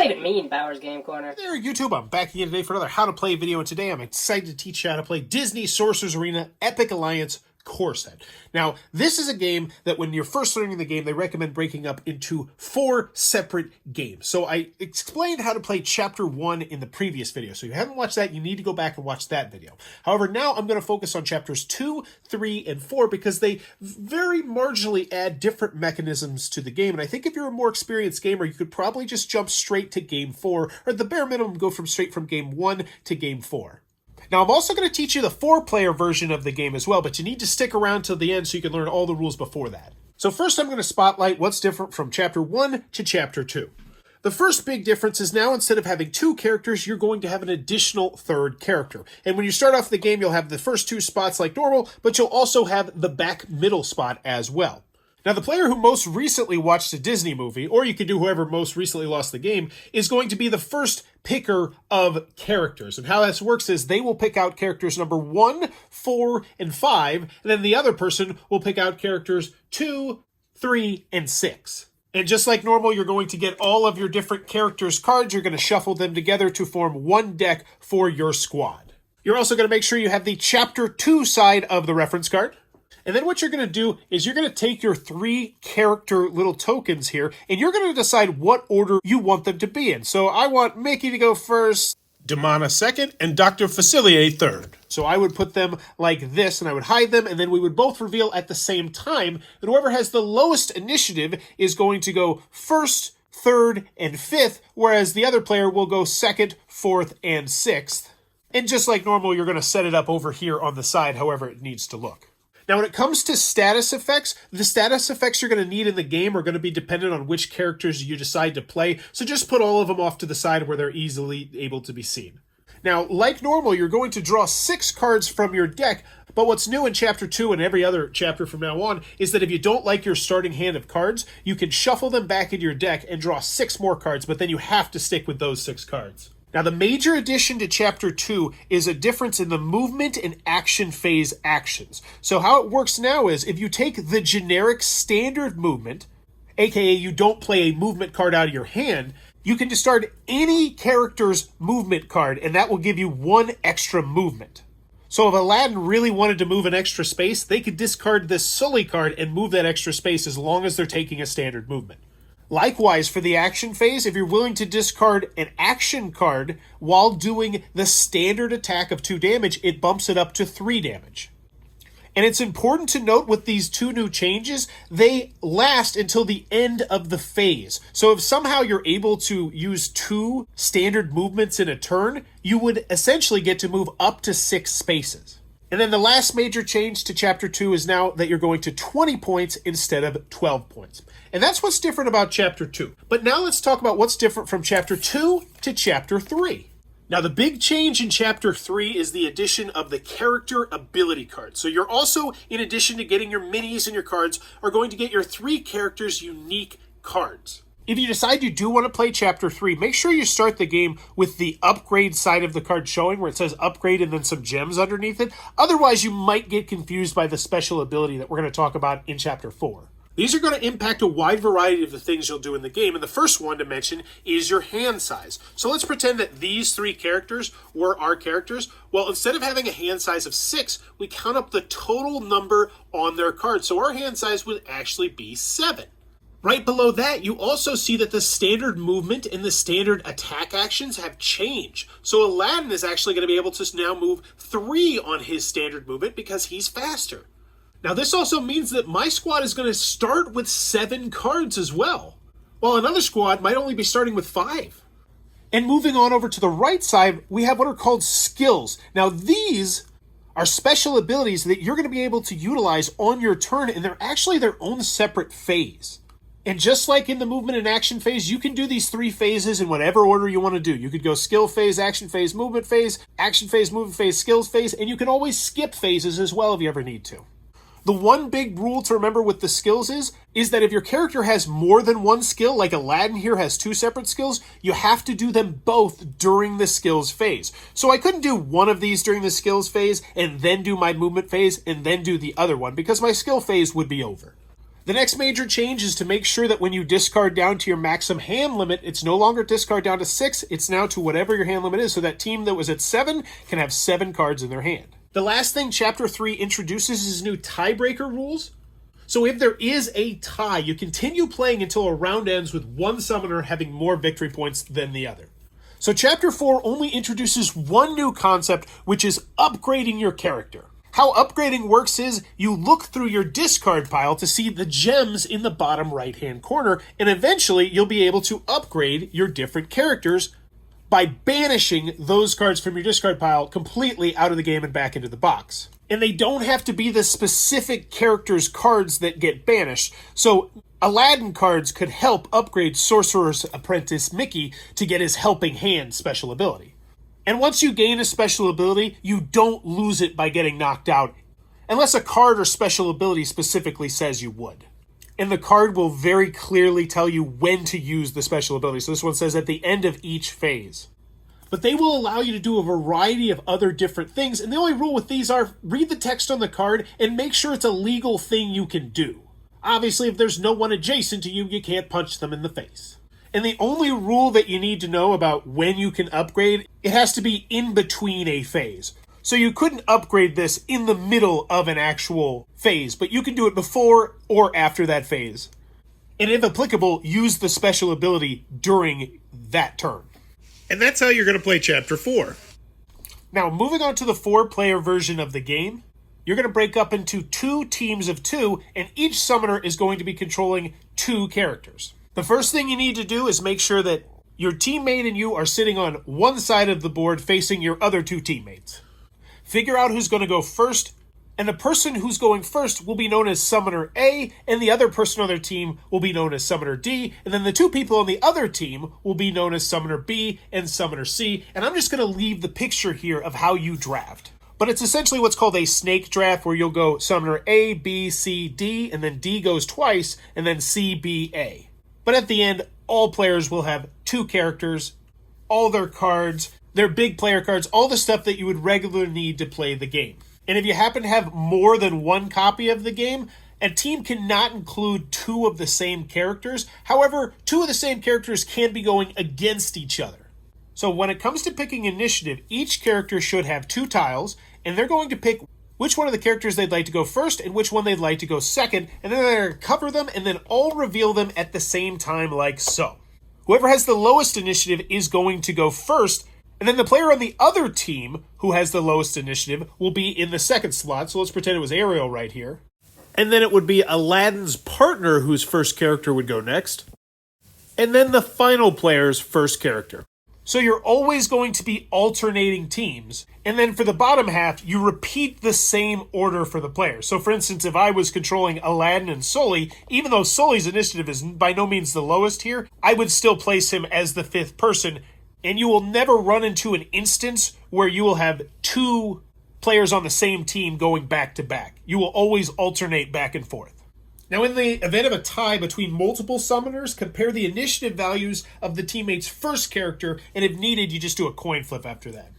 say to me in Bowers Game Corner? Hey there, YouTube. I'm back again today for another How to Play video, and today I'm excited to teach you how to play Disney Sorcerer's Arena Epic Alliance core set. Now, this is a game that when you're first learning the game, they recommend breaking up into 4 separate games. So I explained how to play Chapter 1 in the previous video. So if you haven't watched that, you need to go back and watch that video. However, now I'm going to focus on Chapters 2, 3, and 4 because they very marginally add different mechanisms to the game. And I think if you're a more experienced gamer, you could probably just jump straight to Game 4, or at the bare minimum, go straight from Game 1 to Game 4. Now, I'm also going to teach you the 4-player version of the game as well, but you need to stick around till the end so you can learn all the rules before that. So first, I'm going to spotlight what's different from Chapter 1 to Chapter 2. The first big difference is now instead of having 2 characters, you're going to have an additional 3rd character. And when you start off the game, you'll have the first 2 spots like normal, but you'll also have the back middle spot as well. Now, the player who most recently watched a Disney movie, or you could do whoever most recently lost the game, is going to be the first picker of characters. And how this works is they will pick out characters number 1, 4, and 5, and then the other person will pick out characters 2, 3, and 6. And just like normal, you're going to get all of your different characters' cards. You're going to shuffle them together to form one deck for your squad. You're also going to make sure you have the Chapter 2 side of the reference card. And then what you're going to do is you're going to take your 3 character little tokens here, and you're going to decide what order you want them to be in. So I want Mickey to go first, Demona second, and Dr. Facilier third. So I would put them like this, and I would hide them, and then we would both reveal at the same time that whoever has the lowest initiative is going to go first, third, and 5th, whereas the other player will go 2nd, 4th, and 6th. And just like normal, you're going to set it up over here on the side however it needs to look. Now, when it comes to status effects, the status effects you're going to need in the game are going to be dependent on which characters you decide to play, so just put all of them off to the side where they're easily able to be seen. Now, like normal, you're going to draw 6 cards from your deck, but what's new in Chapter 2 and every other chapter from now on is that if you don't like your starting hand of cards, you can shuffle them back into your deck and draw 6 more cards, but then you have to stick with those 6 cards. Now, the major addition to Chapter 2 is a difference in the movement and action phase actions. So how it works now is if you take the generic standard movement, aka you don't play a movement card out of your hand, you can discard any character's movement card, and that will give you 1 extra movement. So if Aladdin really wanted to move an extra space, they could discard this Sulley card and move that extra space as long as they're taking a standard movement. Likewise, for the action phase, if you're willing to discard an action card while doing the standard attack of 2 damage, it bumps it up to 3 damage. And it's important to note with these 2 new changes, they last until the end of the phase. So if somehow you're able to use 2 standard movements in a turn, you would essentially get to move up to 6 spaces. And then the last major change to Chapter 2 is now that you're going to 20 points instead of 12 points. And that's what's different about Chapter 2. But now let's talk about what's different from Chapter 2 to Chapter 3. Now, the big change in Chapter 3 is the addition of the character ability card. So you're also, in addition to getting your minis and your cards, are going to get your 3 characters' unique cards. If you decide you do want to play Chapter 3, make sure you start the game with the upgrade side of the card showing where it says upgrade and then some gems underneath it. Otherwise, you might get confused by the special ability that we're going to talk about in Chapter 4. These are going to impact a wide variety of the things you'll do in the game, and the first one to mention is your hand size. So let's pretend that these 3 characters were our characters. Well, instead of having a hand size of 6, we count up the total number on their card. So our hand size would actually be 7. Right below that, you also see that the standard movement and the standard attack actions have changed. So Aladdin is actually going to be able to now move 3 on his standard movement because he's faster. Now, this also means that my squad is going to start with 7 cards as well, while another squad might only be starting with 5. And moving on over to the right side, we have what are called skills. Now, these are special abilities that you're going to be able to utilize on your turn, and they're actually their own separate phase. And just like in the movement and action phase, you can do these 3 phases in whatever order you want to do. You could go skill phase, action phase, movement phase, movement phase, skills phase, and you can always skip phases as well if you ever need to. The one big rule to remember with the skills is that if your character has more than 1 skill, like Aladdin here has 2 separate skills, you have to do them both during the skills phase. So I couldn't do one of these during the skills phase and then do my movement phase and then do the other one because my skill phase would be over. The next major change is to make sure that when you discard down to your maximum hand limit, it's no longer discard down to 6, it's now to whatever your hand limit is, so that team that was at 7 can have 7 cards in their hand. The last thing Chapter 3 introduces is new tiebreaker rules. So if there is a tie, you continue playing until a round ends with one summoner having more victory points than the other. So Chapter 4 only introduces one new concept, which is upgrading your character. How upgrading works is you look through your discard pile to see the gems in the bottom right-hand corner, and eventually you'll be able to upgrade your different characters by banishing those cards from your discard pile completely out of the game and back into the box. And they don't have to be the specific character's cards that get banished. So Aladdin cards could help upgrade Sorcerer's Apprentice Mickey to get his Helping Hand special ability. And once you gain a special ability, you don't lose it by getting knocked out, unless a card or special ability specifically says you would. And the card will very clearly tell you when to use the special ability. So this one says at the end of each phase. But they will allow you to do a variety of other different things, and the only rule with these are read the text on the card and make sure it's a legal thing you can do. Obviously, if there's no one adjacent to you, you can't punch them in the face. And the only rule that you need to know about when you can upgrade, it has to be in between a phase. So you couldn't upgrade this in the middle of an actual phase, but you can do it before or after that phase. And if applicable, use the special ability during that turn. And that's how you're going to play Chapter 4. Now, moving on to the 4-player version of the game, you're going to break up into 2 teams of 2, and each summoner is going to be controlling 2 characters. The first thing you need to do is make sure that your teammate and you are sitting on one side of the board facing your other 2 teammates. Figure out who's going to go first, and the person who's going first will be known as Summoner A, and the other person on their team will be known as Summoner D, and then the 2 people on the other team will be known as Summoner B and Summoner C, and I'm just going to leave the picture here of how you draft. But it's essentially what's called a snake draft, where you'll go Summoner A, B, C, D, and then D goes twice, and then C, B, A. But at the end, all players will have 2 characters, all their cards, their big player cards, all the stuff that you would regularly need to play the game. And if you happen to have more than 1 copy of the game, a team cannot include 2 of the same characters. However, 2 of the same characters can be going against each other. So when it comes to picking initiative, each character should have 2 tiles, and they're going to pick which one of the characters they'd like to go first and which one they'd like to go second, and then they're going to cover them and then all reveal them at the same time like so. Whoever has the lowest initiative is going to go first, and then the player on the other team who has the lowest initiative will be in the second slot. So let's pretend it was Ariel right here. And then it would be Aladdin's partner whose first character would go next. And then the final player's first character. So you're always going to be alternating teams. And then for the bottom half, you repeat the same order for the players. So for instance, if I was controlling Aladdin and Sulley, even though Sully's initiative is by no means the lowest here, I would still place him as the 5th person. And you will never run into an instance where you will have 2 players on the same team going back to back. You will always alternate back and forth. Now, in the event of a tie between multiple summoners, compare the initiative values of the teammate's first character, and if needed, you just do a coin flip after that.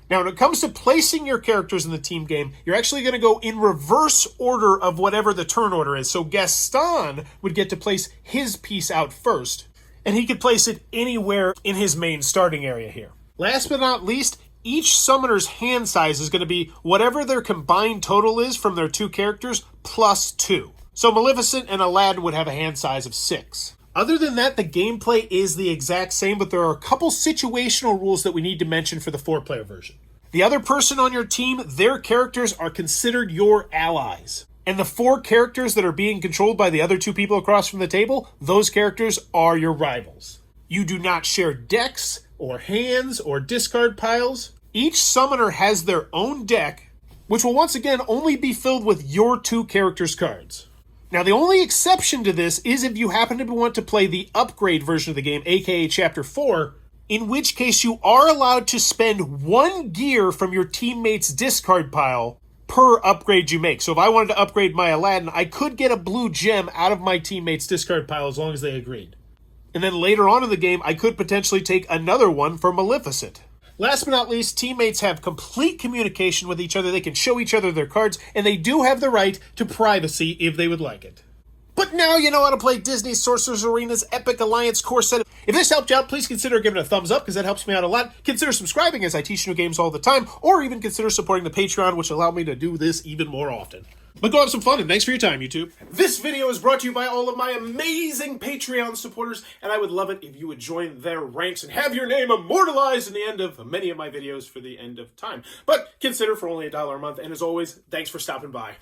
Now, when it comes to placing your characters in the team game, you're actually going to go in reverse order of whatever the turn order is. So Gaston would get to place his piece out first, and he could place it anywhere in his main starting area here. Last but not least, each summoner's hand size is going to be whatever their combined total is from their 2 characters plus 2. So Maleficent and Aladdin would have a hand size of 6. Other than that, the gameplay is the exact same, but there are a couple situational rules that we need to mention for the 4-player version. The other person on your team, their characters are considered your allies. And the 4 characters that are being controlled by the other 2 people across from the table, those characters are your rivals. You do not share decks, or hands, or discard piles. Each summoner has their own deck, which will once again only be filled with your 2 characters' cards. Now, the only exception to this is if you happen to want to play the upgrade version of the game, aka Chapter 4, in which case you are allowed to spend 1 gear from your teammate's discard pile per upgrade you make. So if I wanted to upgrade my Aladdin, I could get a blue gem out of my teammate's discard pile as long as they agreed. And then later on in the game, I could potentially take another one for Maleficent. Last but not least, teammates have complete communication with each other. They can show each other their cards, and they do have the right to privacy if they would like it. But now you know how to play Disney Sorcerer's Arena's Epic Alliance core set. If this helped you out, please consider giving it a thumbs up because that helps me out a lot. Consider subscribing as I teach new games all the time, or even consider supporting the Patreon, which will allow me to do this even more often. But go have some fun, and thanks for your time, YouTube. This video is brought to you by all of my amazing Patreon supporters, and I would love it if you would join their ranks and have your name immortalized in the end of many of my videos for the end of time. But consider for only $1 a month, and as always, thanks for stopping by.